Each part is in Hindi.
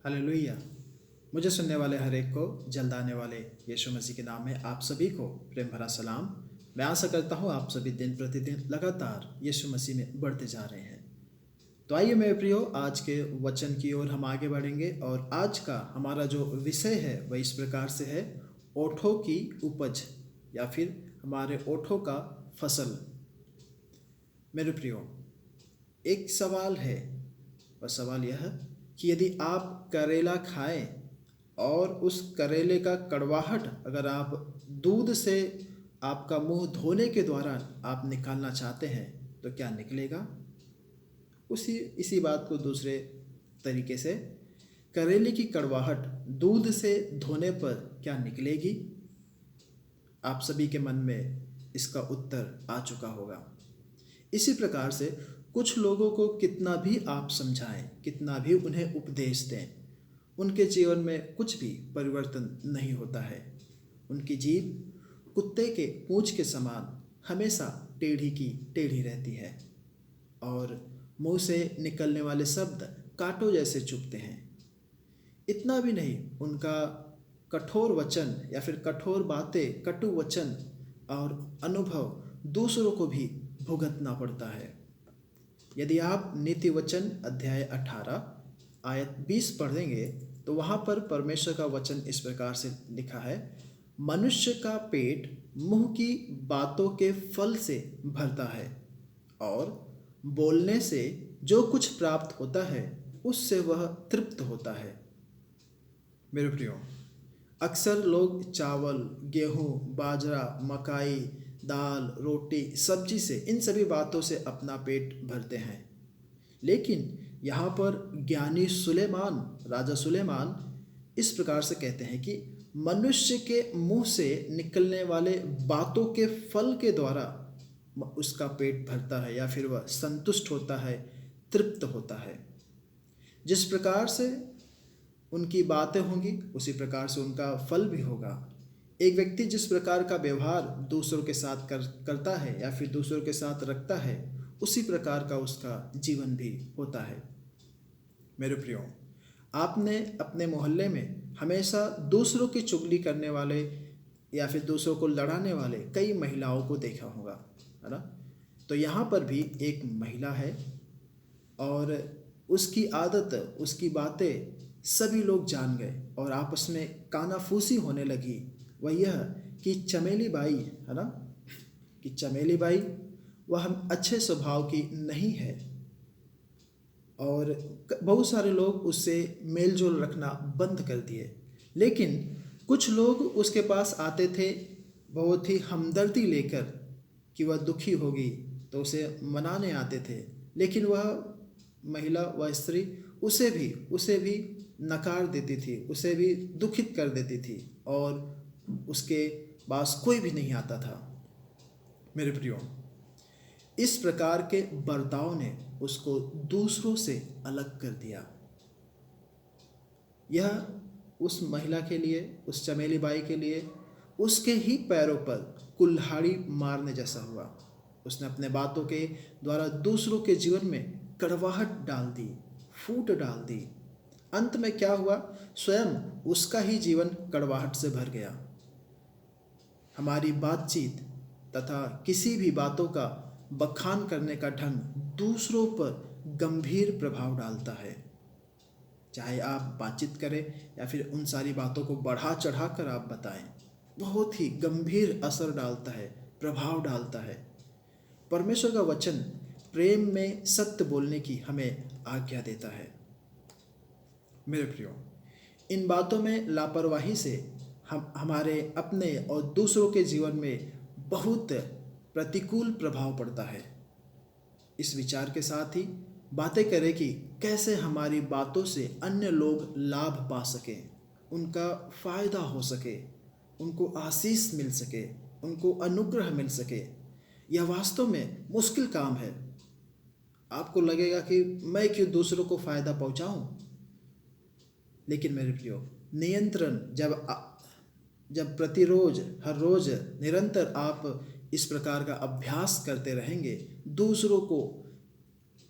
हालेलुया। मुझे सुनने वाले हर एक को जल्द आने वाले यीशु मसीह के नाम में आप सभी को प्रेम भरा सलाम। मैं आशा करता हूँ आप सभी दिन प्रतिदिन लगातार यीशु मसीह में बढ़ते जा रहे हैं। तो आइए मेरे प्रियो, आज के वचन की ओर हम आगे बढ़ेंगे और आज का हमारा जो विषय है वह इस प्रकार से है, ओठों की उपज या फिर हमारे ओठों का फसल। मेरे प्रियो, एक सवाल है, वह सवाल यह है कि यदि आप करेला खाएं और उस करेले का कड़वाहट अगर आप दूध से आपका मुंह धोने के दौरान आप निकालना चाहते हैं तो क्या निकलेगा? इसी बात को दूसरे तरीके से, करेले की कड़वाहट दूध से धोने पर क्या निकलेगी? आप सभी के मन में इसका उत्तर आ चुका होगा। इसी प्रकार से कुछ लोगों को कितना भी आप समझाएं, कितना भी उन्हें उपदेश दें, उनके जीवन में कुछ भी परिवर्तन नहीं होता है। उनकी जीभ कुत्ते के पूंछ के समान हमेशा टेढ़ी की टेढ़ी रहती है और मुंह से निकलने वाले शब्द कांटों जैसे चुभते हैं। इतना भी नहीं, उनका कठोर वचन या फिर कठोर बातें, कटु वचन और अनुभव दूसरों को भी भुगतना पड़ता है। यदि आप नीति वचन अध्याय 18 आयत 20 पढ़ेंगे तो वहाँ पर परमेश्वर का वचन इस प्रकार से लिखा है, मनुष्य का पेट मुंह की बातों के फल से भरता है और बोलने से जो कुछ प्राप्त होता है उससे वह तृप्त होता है। मेरे प्रियो, अक्सर लोग चावल, गेहूँ, बाजरा, मकाई, दाल, रोटी, सब्जी से, इन सभी बातों से अपना पेट भरते हैं। लेकिन यहाँ पर ज्ञानी सुलेमान, राजा सुलेमान इस प्रकार से कहते हैं कि मनुष्य के मुंह से निकलने वाले बातों के फल के द्वारा उसका पेट भरता है या फिर वह संतुष्ट होता है, तृप्त होता है। जिस प्रकार से उनकी बातें होंगी उसी प्रकार से उनका फल भी होगा। एक व्यक्ति जिस प्रकार का व्यवहार दूसरों के साथ करता है या फिर दूसरों के साथ रखता है उसी प्रकार का उसका जीवन भी होता है। मेरे प्रियो, आपने अपने मोहल्ले में हमेशा दूसरों की चुगली करने वाले या फिर दूसरों को लड़ाने वाले कई महिलाओं को देखा होगा, है ना? तो यहाँ पर भी एक महिला है और उसकी आदत, उसकी बातें सभी लोग जान गए और आपस में कानाफूसी होने लगी। वह यह कि चमेली बाई, है ना, कि चमेली बाई वह अच्छे स्वभाव की नहीं है और बहुत सारे लोग उससे मेलजोल रखना बंद कर दिए। लेकिन कुछ लोग उसके पास आते थे बहुत ही हमदर्दी लेकर कि वह दुखी होगी तो उसे मनाने आते थे, लेकिन वह महिला, वह स्त्री उसे भी नकार देती थी, उसे भी दुखित कर देती थी और उसके पास कोई भी नहीं आता था। मेरे प्रियो, इस प्रकार के बर्ताव ने उसको दूसरों से अलग कर दिया। यह उस महिला के लिए, उस चमेली बाई के लिए उसके ही पैरों पर कुल्हाड़ी मारने जैसा हुआ। उसने अपने बातों के द्वारा दूसरों के जीवन में कड़वाहट डाल दी, फूट डाल दी। अंत में क्या हुआ? स्वयं उसका ही जीवन कड़वाहट से भर गया। हमारी बातचीत तथा किसी भी बातों का बखान करने का ढंग दूसरों पर गंभीर प्रभाव डालता है। चाहे आप बातचीत करें या फिर उन सारी बातों को बढ़ा चढ़ा कर आप बताएं, बहुत ही गंभीर असर डालता है, प्रभाव डालता है। परमेश्वर का वचन प्रेम में सत्य बोलने की हमें आज्ञा देता है। मेरे प्रियो, इन बातों में लापरवाही से हमारे अपने और दूसरों के जीवन में बहुत प्रतिकूल प्रभाव पड़ता है। इस विचार के साथ ही बातें करें कि कैसे हमारी बातों से अन्य लोग लाभ पा सकें, उनका फ़ायदा हो सके, उनको आशीष मिल सके, उनको अनुग्रह मिल सके। यह वास्तव में मुश्किल काम है। आपको लगेगा कि मैं क्यों दूसरों को फ़ायदा पहुंचाऊं? लेकिन मेरे प्रियो, नियंत्रण जब प्रतिरोज, हर रोज निरंतर आप इस प्रकार का अभ्यास करते रहेंगे, दूसरों को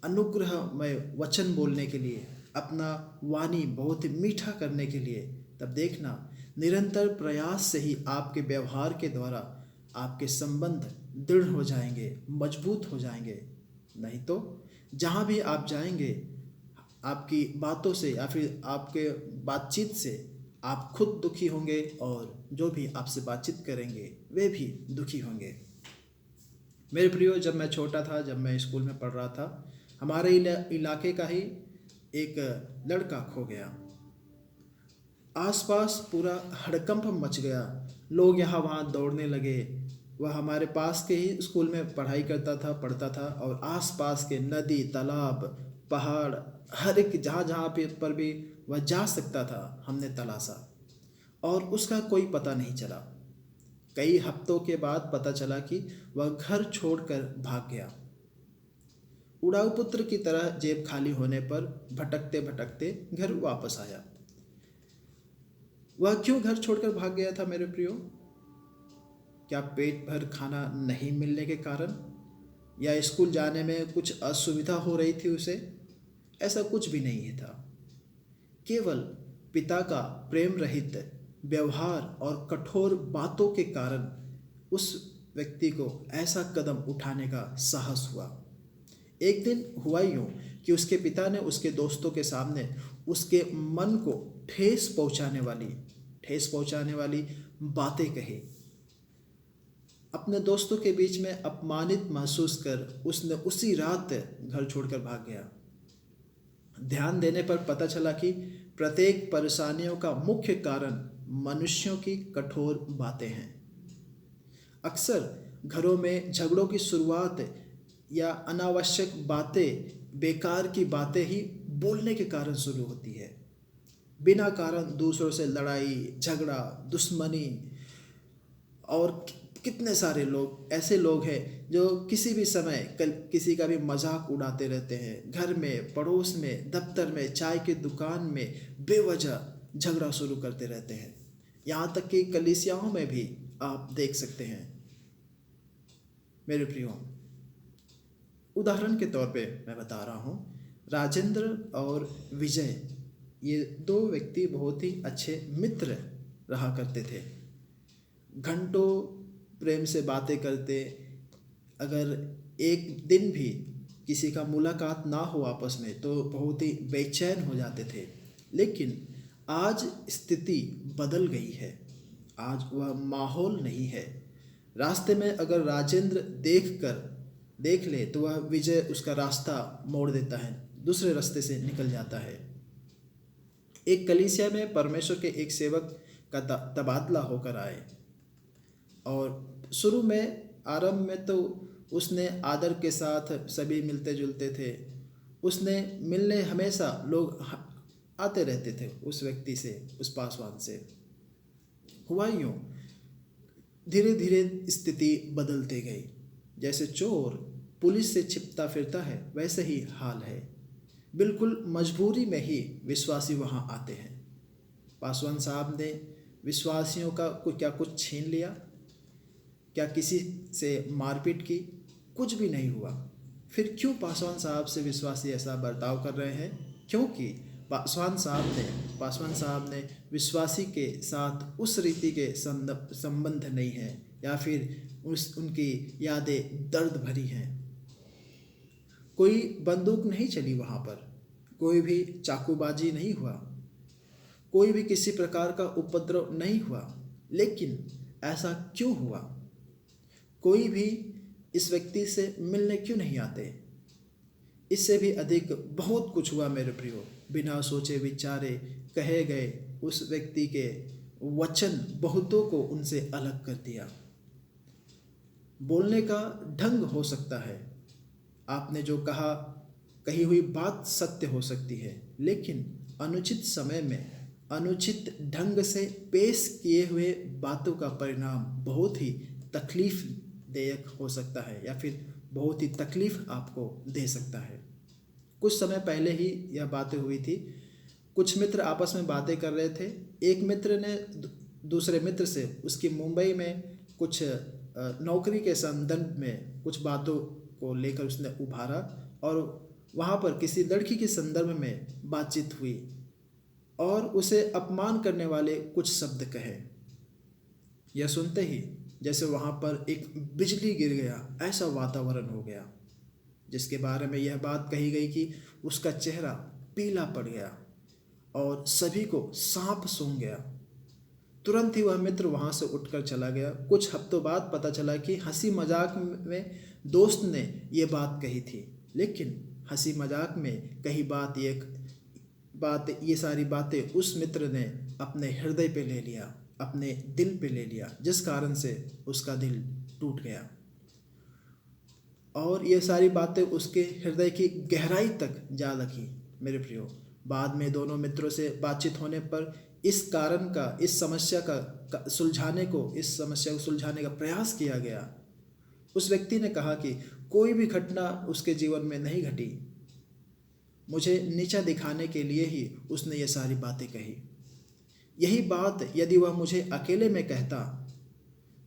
अनुग्रहमय वचन बोलने के लिए, अपना वाणी बहुत ही मीठा करने के लिए, तब देखना निरंतर प्रयास से ही आपके व्यवहार के द्वारा आपके संबंध दृढ़ हो जाएंगे, मजबूत हो जाएंगे। नहीं तो जहाँ भी आप जाएंगे, आपकी बातों से या फिर आपके बातचीत से आप खुद दुखी होंगे और जो भी आपसे बातचीत करेंगे वे भी दुखी होंगे। मेरे प्रियो, जब मैं छोटा था, जब मैं स्कूल में पढ़ रहा था, हमारे इलाके का ही एक लड़का खो गया। आसपास पूरा हड़कंप मच गया। लोग यहाँ वहाँ दौड़ने लगे। वह हमारे पास के ही स्कूल में पढ़ाई करता था, पढ़ता था, और आसपास के नदी, तालाब, पहाड़, हर एक जहाँ जहाँ पे पर भी वह जा सकता था, हमने तलाशा और उसका कोई पता नहीं चला। कई हफ्तों के बाद पता चला कि वह घर छोड़कर भाग गया। उड़ाऊ पुत्र की तरह जेब खाली होने पर भटकते भटकते घर वापस आया। वह क्यों घर छोड़कर भाग गया था मेरे प्रियो? क्या पेट भर खाना नहीं मिलने के कारण, या स्कूल जाने में कुछ असुविधा हो रही थी उसे? ऐसा कुछ भी नहीं था। केवल पिता का प्रेम रहित व्यवहार और कठोर बातों के कारण उस व्यक्ति को ऐसा कदम उठाने का साहस हुआ। एक दिन हुआ यूं कि उसके पिता ने उसके दोस्तों के सामने उसके मन को ठेस पहुंचाने वाली बातें कही। अपने दोस्तों के बीच में अपमानित महसूस कर उसने उसी रात घर छोड़कर भाग गया। ध्यान देने पर पता चला कि प्रत्येक परेशानियों का मुख्य कारण मनुष्यों की कठोर बातें हैं। अक्सर घरों में झगड़ों की शुरुआत या अनावश्यक बातें, बेकार की बातें ही बोलने के कारण शुरू होती है। बिना कारण दूसरों से लड़ाई, झगड़ा, दुश्मनी, और कितने सारे लोग ऐसे लोग हैं जो किसी भी समय किसी का भी मजाक उड़ाते रहते हैं। घर में, पड़ोस में, दफ्तर में, चाय की दुकान में बेवजह झगड़ा शुरू करते रहते हैं। यहाँ तक कि कलीसियाओं में भी आप देख सकते हैं। मेरे प्रियो, उदाहरण के तौर पे मैं बता रहा हूँ, राजेंद्र और विजय, ये दो व्यक्ति बहुत ही अच्छे मित्र रहा करते थे। घंटों प्रेम से बातें करते। अगर एक दिन भी किसी का मुलाकात ना हो आपस में तो बहुत ही बेचैन हो जाते थे। लेकिन आज स्थिति बदल गई है। आज वह माहौल नहीं है। रास्ते में अगर राजेंद्र देख ले तो वह विजय उसका रास्ता मोड़ देता है, दूसरे रास्ते से निकल जाता है। एक कलीसिया में परमेश्वर के एक सेवक का तबादला होकर आए, और शुरू में आरंभ में तो उसने आदर के साथ सभी मिलते जुलते थे। उसने मिलने हमेशा लोग आते रहते थे उस व्यक्ति से, उस पासवान से। हुआ यूँ, धीरे धीरे स्थिति बदलती गई। जैसे चोर पुलिस से छिपता फिरता है, वैसे ही हाल है। बिल्कुल मजबूरी में ही विश्वासी वहाँ आते हैं। पासवान साहब ने विश्वासियों का कुछ छीन लिया? क्या किसी से मारपीट की? कुछ भी नहीं हुआ। फिर क्यों पासवान साहब से विश्वासी ऐसा बर्ताव कर रहे हैं? क्योंकि पासवान साहब ने विश्वासी के साथ उस रीति के संबंध नहीं है, या फिर उनकी यादें दर्द भरी हैं। कोई बंदूक नहीं चली वहाँ पर, कोई भी चाकूबाजी नहीं हुआ, कोई भी किसी प्रकार का उपद्रव नहीं हुआ। लेकिन ऐसा क्यों हुआ? कोई भी इस व्यक्ति से मिलने क्यों नहीं आते? इससे भी अधिक बहुत कुछ हुआ मेरे प्रियो। बिना सोचे विचारे कहे गए उस व्यक्ति के वचन बहुतों को उनसे अलग कर दिया। बोलने का ढंग हो सकता है, आपने जो कहा, कही हुई बात सत्य हो सकती है, लेकिन अनुचित समय में अनुचित ढंग से पेश किए हुए बातों का परिणाम बहुत ही तकलीफ देयक हो सकता है, या फिर बहुत ही तकलीफ आपको दे सकता है। कुछ समय पहले ही यह बातें हुई थी। कुछ मित्र आपस में बातें कर रहे थे। एक मित्र ने दूसरे मित्र से उसकी मुंबई में कुछ नौकरी के संदर्भ में कुछ बातों को लेकर उसने उभारा, और वहाँ पर किसी लड़की के संदर्भ में बातचीत हुई और उसे अपमान करने वाले कुछ शब्द कहे। यह सुनते ही जैसे वहाँ पर एक बिजली गिर गया, ऐसा वातावरण हो गया, जिसके बारे में यह बात कही गई कि उसका चेहरा पीला पड़ गया और सभी को सांप सूंघ गया। तुरंत ही वह मित्र वहाँ से उठकर चला गया। कुछ हफ्तों बाद पता चला कि हंसी मजाक में दोस्त ने ये बात कही थी, लेकिन हंसी मजाक में कही ये सारी बातें उस मित्र ने अपने हृदय पे ले लिया, अपने दिल पे ले लिया, जिस कारण से उसका दिल टूट गया और ये सारी बातें उसके हृदय की गहराई तक जा लगी। मेरे प्रियो, बाद में दोनों मित्रों से बातचीत होने पर इस समस्या को सुलझाने का प्रयास किया गया। उस व्यक्ति ने कहा कि कोई भी घटना उसके जीवन में नहीं घटी, मुझे नीचा दिखाने के लिए ही उसने ये सारी बातें कही। यही बात यदि वह मुझे अकेले में कहता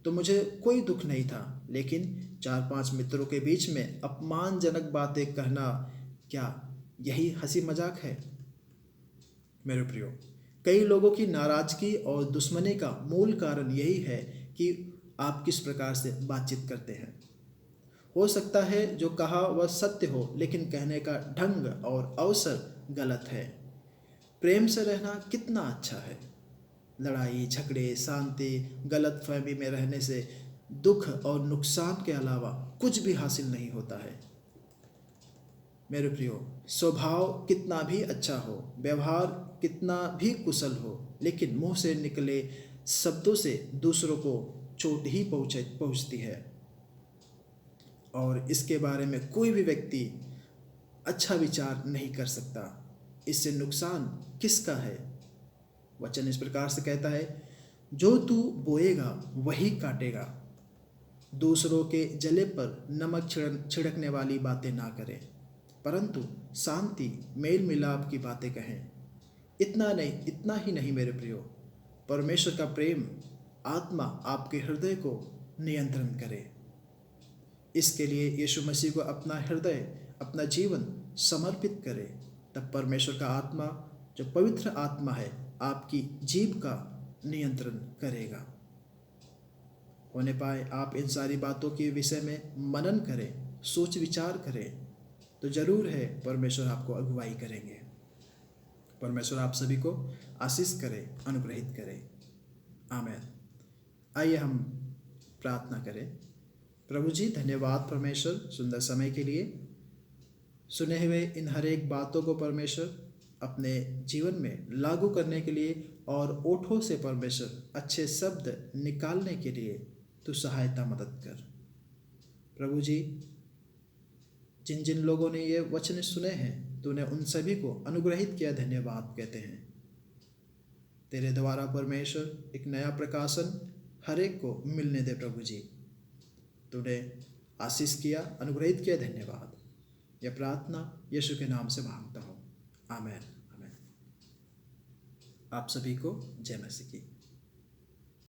तो मुझे कोई दुख नहीं था, लेकिन 4-5 मित्रों के बीच में अपमानजनक बातें कहना, क्या यही हंसी मजाक है? मेरे प्रियो, कई लोगों की नाराजगी और दुश्मनी का मूल कारण यही है कि आप किस प्रकार से बातचीत करते हैं। हो सकता है जो कहा वह सत्य हो, लेकिन कहने का ढंग और अवसर गलत है। प्रेम से रहना कितना अच्छा है। लड़ाई झगड़े, शांति, गलत फहमी में रहने से दुख और नुकसान के अलावा कुछ भी हासिल नहीं होता है। मेरे प्रियो, स्वभाव कितना भी अच्छा हो, व्यवहार कितना भी कुशल हो, लेकिन मुंह से निकले शब्दों से दूसरों को चोट ही पहुंचती है और इसके बारे में कोई भी व्यक्ति अच्छा विचार नहीं कर सकता। इससे नुकसान किसका है? वचन इस प्रकार से कहता है, जो तू बोएगा वही काटेगा। दूसरों के जले पर नमक छिड़कने वाली बातें ना करें, परंतु शांति मेल मिलाप की बातें कहें। इतना ही नहीं मेरे प्रियो, परमेश्वर का प्रेम आत्मा आपके हृदय को नियंत्रण करे। इसके लिए यीशु मसीह को अपना हृदय, अपना जीवन समर्पित करें। तब परमेश्वर का आत्मा, जो पवित्र आत्मा है, आपकी जीभ का नियंत्रण करेगा। होने पाए आप इन सारी बातों के विषय में मनन करें, सोच विचार करें, तो जरूर है परमेश्वर आपको अगुवाई करेंगे। परमेश्वर आप सभी को आशीष करे, अनुग्रहित करे। आमीन। आइए हम प्रार्थना करें। प्रभु जी, धन्यवाद परमेश्वर सुंदर समय के लिए। सुने हुए इन हर एक बातों को परमेश्वर अपने जीवन में लागू करने के लिए और ओठों से परमेश्वर अच्छे शब्द निकालने के लिए तू सहायता मदद कर। प्रभु जी, जिन जिन लोगों ने ये वचन सुने हैं, तूने उन सभी को अनुग्रहित किया, धन्यवाद कहते हैं। तेरे द्वारा परमेश्वर एक नया प्रकाशन हर एक को मिलने दे। प्रभु जी, तूने आशीष किया, अनुग्रहित किया, धन्यवाद। यह प्रार्थना यीशु के नाम से मांगता हूँ, आमीन। आमीन। आप सभी को जय मसीह की।